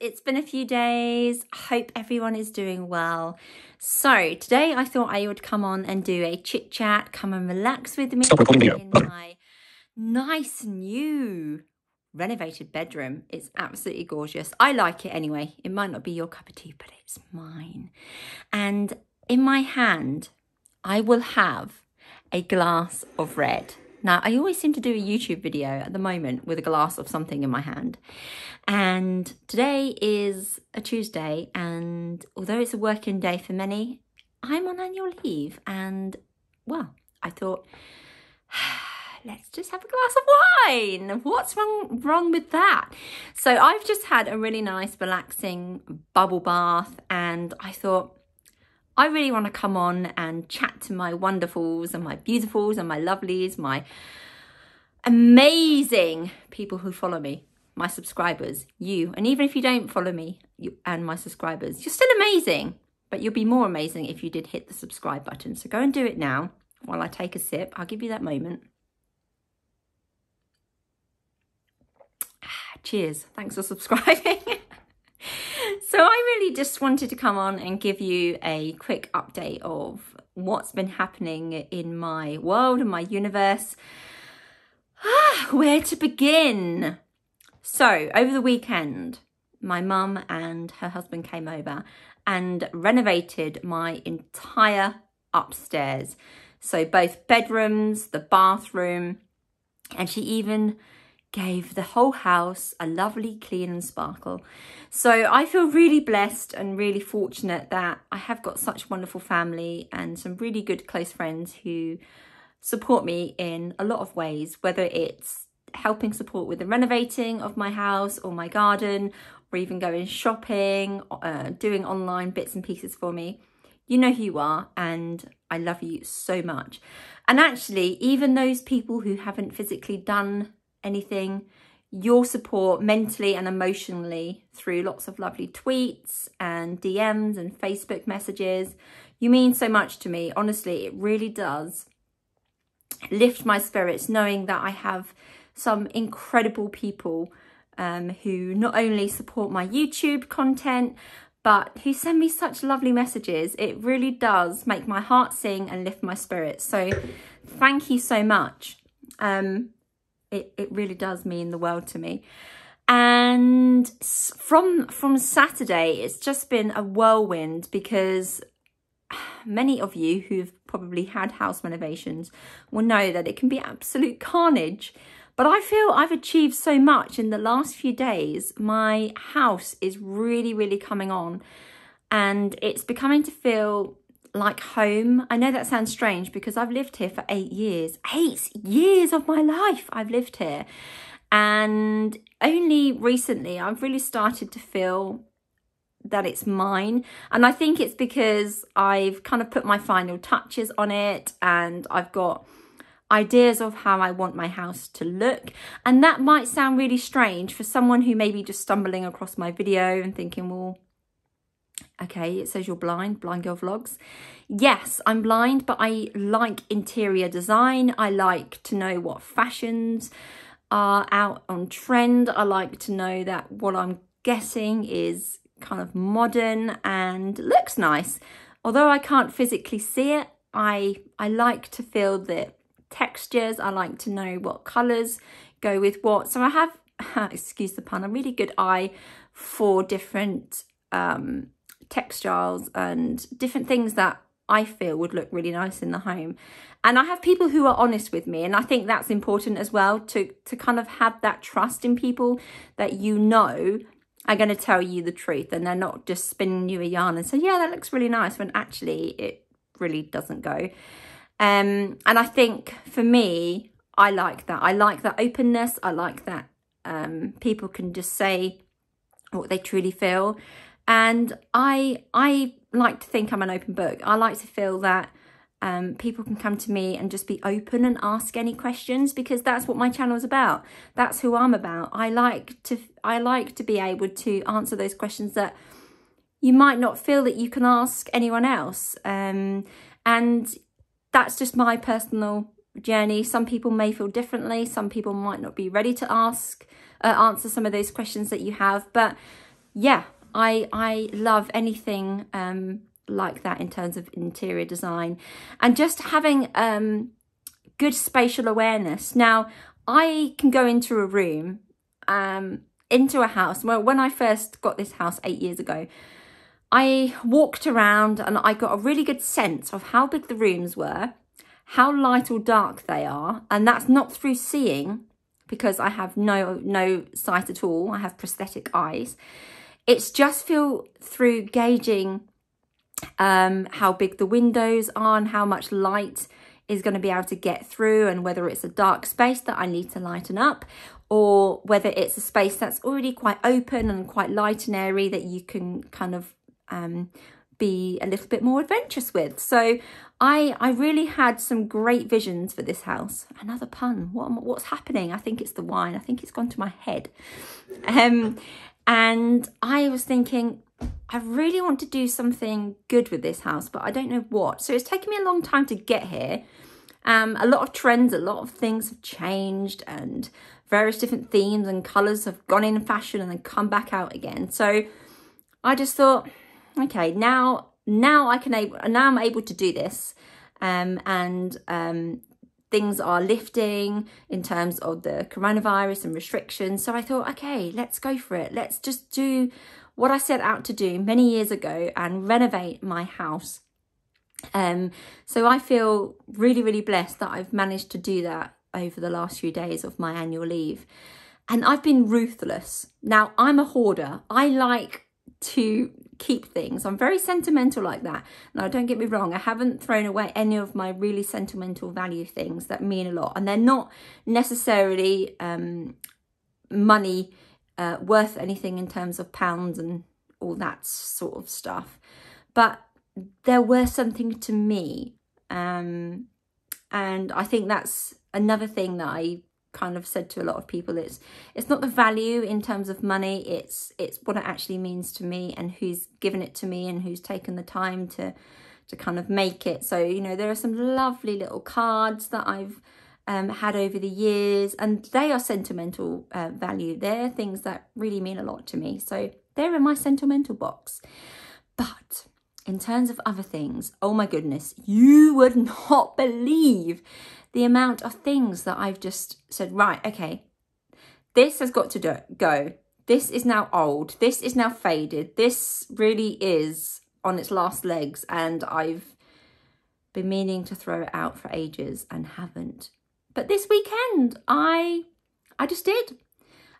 it's been a few days. I hope everyone is doing well. So today I thought I would come on and do a chit chat, come and relax with me in my nice new renovated bedroom. It's absolutely gorgeous. I like it anyway. It might not be your cup of tea, but it's mine. And in my hand, I will have a glass of red. Now, I always seem to do a YouTube video at the moment with a glass of something in my hand. And today is a Tuesday, and although it's a working day for many, I'm on annual leave. And, well, I thought, let's just have a glass of wine. What's wrong with that? So I've just had a really nice, relaxing bubble bath, and I thought, I really want to come on and chat to my wonderfuls and my beautifuls and my lovelies, my amazing people who follow me, my subscribers, you. And even if you don't follow me you and my subscribers, you're still amazing. But you'll be more amazing if you did hit the subscribe button. So go and do it now while I take a sip. I'll give you that moment. Cheers. Thanks for subscribing. So I really just wanted to come on and give you a quick update of what's been happening in my world and my universe. Where to begin? So over the weekend, my mum and her husband came over and renovated my entire upstairs. So both bedrooms, the bathroom, and she even gave the whole house a lovely clean and sparkle. So I feel really blessed and really fortunate that I have got such a wonderful family and some really good close friends who support me in a lot of ways, whether it's helping support with the renovating of my house or my garden, or even going shopping, doing online bits and pieces for me. You know who you are, and I love you so much. And actually, even those people who haven't physically done anything, your support mentally and emotionally through lots of lovely tweets and DMs and Facebook messages, you mean so much to me. Honestly, it really does lift my spirits knowing that I have some incredible people who not only support my YouTube content, but who send me such lovely messages. It really does make my heart sing and lift my spirits. So thank you so much. It really does mean the world to me. And from Saturday, it's just been a whirlwind because many of you who've probably had house renovations will know that it can be absolute carnage. But I feel I've achieved so much in the last few days. My house is really, really coming on, and it's becoming to feel like home. I know that sounds strange because I've lived here for 8 years. 8 years of my life I've lived here. And only recently I've really started to feel that it's mine. And I think it's because I've kind of put my final touches on it, and I've got ideas of how I want my house to look. And that might sound really strange for someone who may be just stumbling across my video and thinking, well, okay, it says you're blind girl vlogs. Yes, I'm blind, but I like interior design. I like to know what fashions are out on trend. I like to know that what I'm getting is kind of modern and looks nice. Although I can't physically see it, I like to feel the textures. I like to know what colours go with what. So I have, excuse the pun, a really good eye for different textiles and different things that I feel would look really nice in the home. And I have people who are honest with me, and I think that's important as well, to kind of have that trust in people that you know are going to tell you the truth, and they're not just spinning you a yarn and say, yeah, that looks really nice, when actually it really doesn't go. And I think for me, I like that. I like that openness. I like that people can just say what they truly feel. And I like to think I'm an open book. I like to feel that people can come to me and just be open and ask any questions, because that's what my channel is about. That's who I'm about. I like to be able to answer those questions that you might not feel that you can ask anyone else. And that's just my personal journey. Some people may feel differently. Some people might not be ready to answer some of those questions that you have. But yeah, I love anything like that in terms of interior design, and just having good spatial awareness. Now, I can go into a room, into a house. Well, when I first got this house 8 years ago, I walked around and I got a really good sense of how big the rooms were, how light or dark they are. And that's not through seeing, because I have no sight at all. I have prosthetic eyes. It's just through gauging how big the windows are and how much light is going to be able to get through, and whether it's a dark space that I need to lighten up, or whether it's a space that's already quite open and quite light and airy that you can kind of be a little bit more adventurous with. So I really had some great visions for this house. Another pun. What's happening? I think it's the wine. I think it's gone to my head. And I was thinking, I really want to do something good with this house, but I don't know what. So it's taken me a long time to get here. A lot of trends, a lot of things have changed, and various different themes and colours have gone in fashion and then come back out again. So I just thought, okay, now I'm able to do this, and things are lifting in terms of the coronavirus and restrictions. So I thought, okay, let's go for it. Let's just do what I set out to do many years ago and renovate my house. So I feel really, really blessed that I've managed to do that over the last few days of my annual leave. And I've been ruthless. Now, I'm a hoarder. I like to keep things. I'm very sentimental like that. Now, don't get me wrong, I haven't thrown away any of my really sentimental value things that mean a lot, and they're not necessarily money worth anything in terms of pounds and all that sort of stuff, but they're worth something to me, and I think that's another thing that I kind of said to a lot of people. It's not the value in terms of money, it's what it actually means to me, and who's given it to me, and who's taken the time to kind of make it. So, you know, there are some lovely little cards that I've had over the years, and they are sentimental value. They're things that really mean a lot to me, so they're in my sentimental box. But in terms of other things, oh my goodness, you would not believe the amount of things that I've just said, right, okay, this has got to go. This is now old. This is now faded. This really is on its last legs, and I've been meaning to throw it out for ages and haven't. But this weekend, I just did.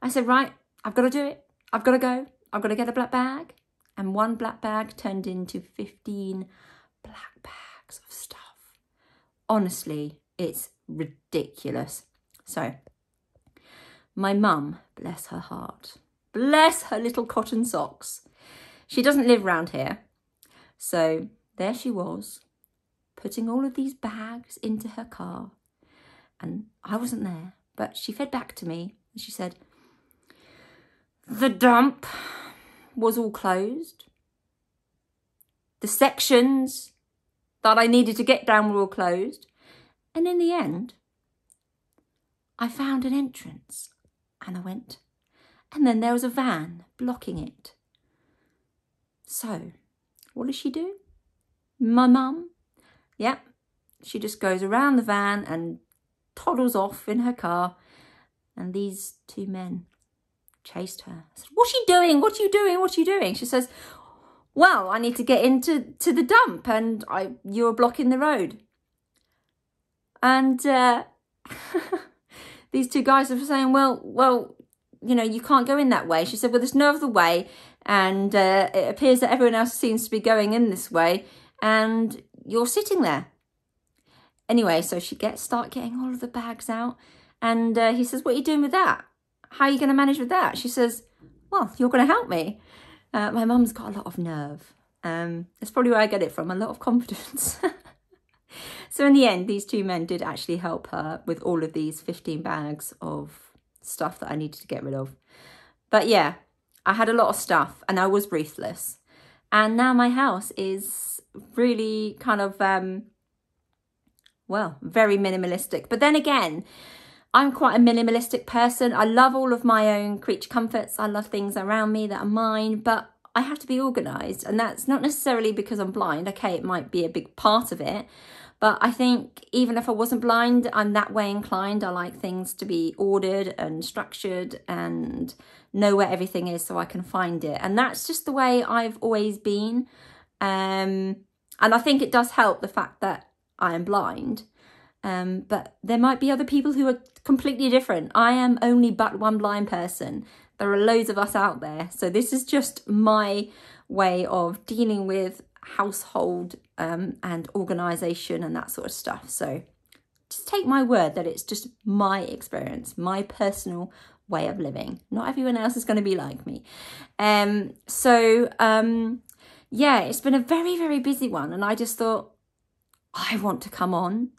I said, right, I've got to do it. I've got to go. I've got to get a black bag. And one black bag turned into 15 black bags of stuff. Honestly, it's ridiculous. So my mum, bless her heart, bless her little cotton socks, she doesn't live round here. So there she was, putting all of these bags into her car. And I wasn't there, but she fed back to me and she said, the dump was all closed. The sections that I needed to get down were all closed. And in the end, I found an entrance and I went. And then there was a van blocking it. So, what does she do? My mum, yeah, she just goes around the van and toddles off in her car. And these two men chased her. I said, what's she doing? What are you doing? What are you doing? She says, well, I need to get into the dump and you're blocking the road. And these two guys are saying, well, you know, you can't go in that way. She said, well, there's no other way. And it appears that everyone else seems to be going in this way. And you're sitting there. Anyway, so she start getting all of the bags out. And he says, what are you doing with that? How are you going to manage with that? She says, well, you're going to help me. My mum's got a lot of nerve. That's probably where I get it from, a lot of confidence. So in the end, these two men did actually help her with all of these 15 bags of stuff that I needed to get rid of. But yeah, I had a lot of stuff and I was ruthless. And now my house is really kind of, well, very minimalistic. But then again, I'm quite a minimalistic person. I love all of my own creature comforts. I love things around me that are mine, but I have to be organised. And that's not necessarily because I'm blind. Okay, it might be a big part of it. But I think even if I wasn't blind, I'm that way inclined. I like things to be ordered and structured and know where everything is so I can find it. And that's just the way I've always been. And I think it does help the fact that I am blind. But there might be other people who are completely different. I am only but one blind person. There are loads of us out there. So this is just my way of dealing with household and organisation and that sort of stuff. So just take my word that it's just my experience, my personal way of living. Not everyone else is going to be like me. Yeah, it's been a very, very busy one. And I just thought, I want to come on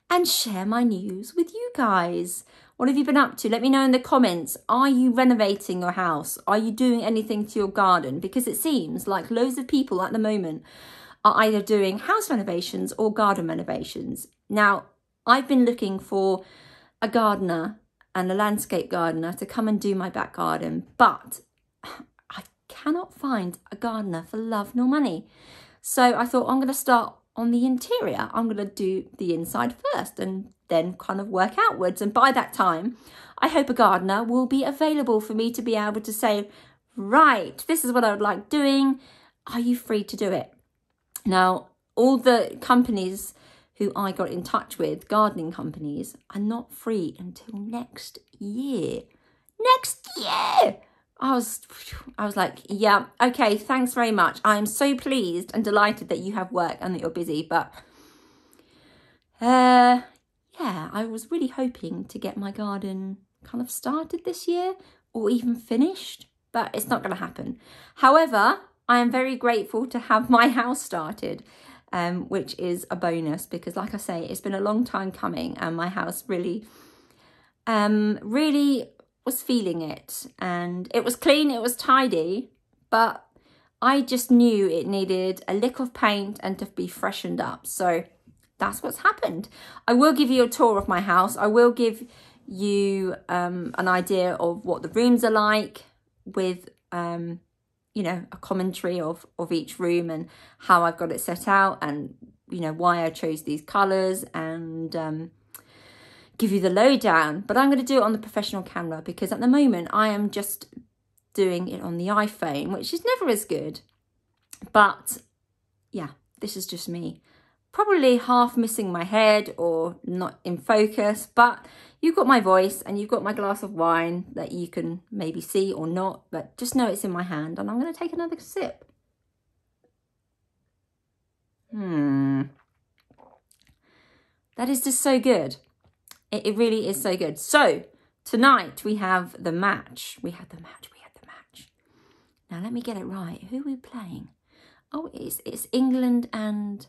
and share my news with you guys. What have you been up to? Let me know in the comments. Are you renovating your house? Are you doing anything to your garden? Because it seems like loads of people at the moment are either doing house renovations or garden renovations. Now, I've been looking for a gardener and a landscape gardener to come and do my back garden, but I cannot find a gardener for love nor money. So I thought, I'm going to start on the interior. I'm going to do the inside first and then kind of work outwards. And by that time, I hope a gardener will be available for me to be able to say, right, this is what I would like doing. Are you free to do it? Now, all the companies who I got in touch with, gardening companies, are not free until next year. Next year! I was like, yeah, okay, thanks very much. I'm so pleased and delighted that you have work and that you're busy. But yeah, I was really hoping to get my garden kind of started this year or even finished, but it's not going to happen. However, I am very grateful to have my house started, which is a bonus because, like I say, it's been a long time coming and my house really was feeling it, and it was clean, it was tidy, but I just knew it needed a lick of paint and to be freshened up. So that's what's happened. I will give you a tour of my house. I will give you an idea of what the rooms are like with you know, a commentary of each room and how I've got it set out and, you know, why I chose these colours and give you the lowdown. But I'm going to do it on the professional camera because at the moment I am just doing it on the iPhone, which is never as good. But yeah, this is just me. Probably half missing my head or not in focus, but you've got my voice and you've got my glass of wine that you can maybe see or not, but just know it's in my hand and I'm going to take another sip. That is just so good. It really is so good. So tonight we have the match. We had the match. Now let me get it right. Who are we playing? Oh, it's England and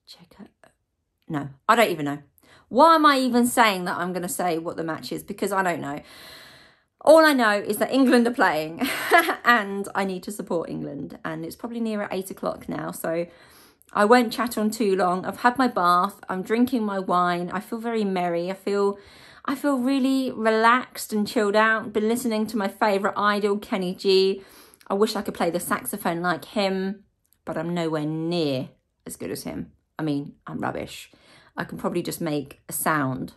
Chitchat. No, I don't even know. Why am I even saying that I'm going to say what the match is? Because I don't know. All I know is that England are playing and I need to support England. And it's probably near at 8 o'clock now. So I won't chat on too long. I've had my bath. I'm drinking my wine. I feel very merry. I feel really relaxed and chilled out. Been listening to my favourite idol, Kenny G. I wish I could play the saxophone like him, but I'm nowhere near as good as him. I mean, I'm rubbish. I can probably just make a sound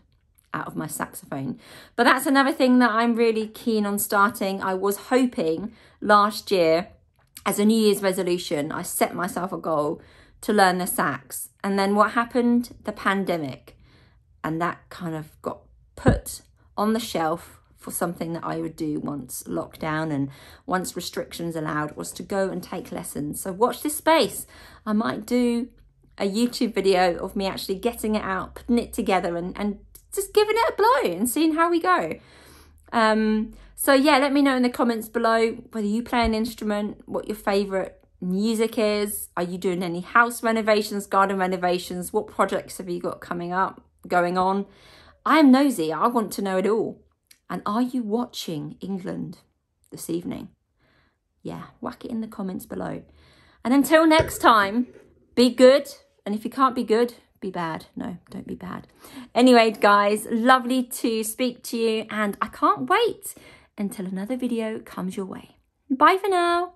out of my saxophone. But that's another thing that I'm really keen on starting. I was hoping last year, as a New Year's resolution, I set myself a goal to learn the sax. And then what happened? The pandemic. And that kind of got put on the shelf for something that I would do once lockdown and once restrictions allowed, was to go and take lessons. So watch this space. I might do a YouTube video of me actually getting it out, putting it together and just giving it a blow and seeing how we go. So yeah, let me know in the comments below whether you play an instrument, what your favourite music is. Are you doing any house renovations, garden renovations? What projects have you got going on? I am nosy. I want to know it all. And are you watching England this evening? Yeah, whack it in the comments below. And until next time, be good. And if you can't be good, be bad. No, don't be bad. Anyway, guys, lovely to speak to you, and I can't wait until another video comes your way. Bye for now.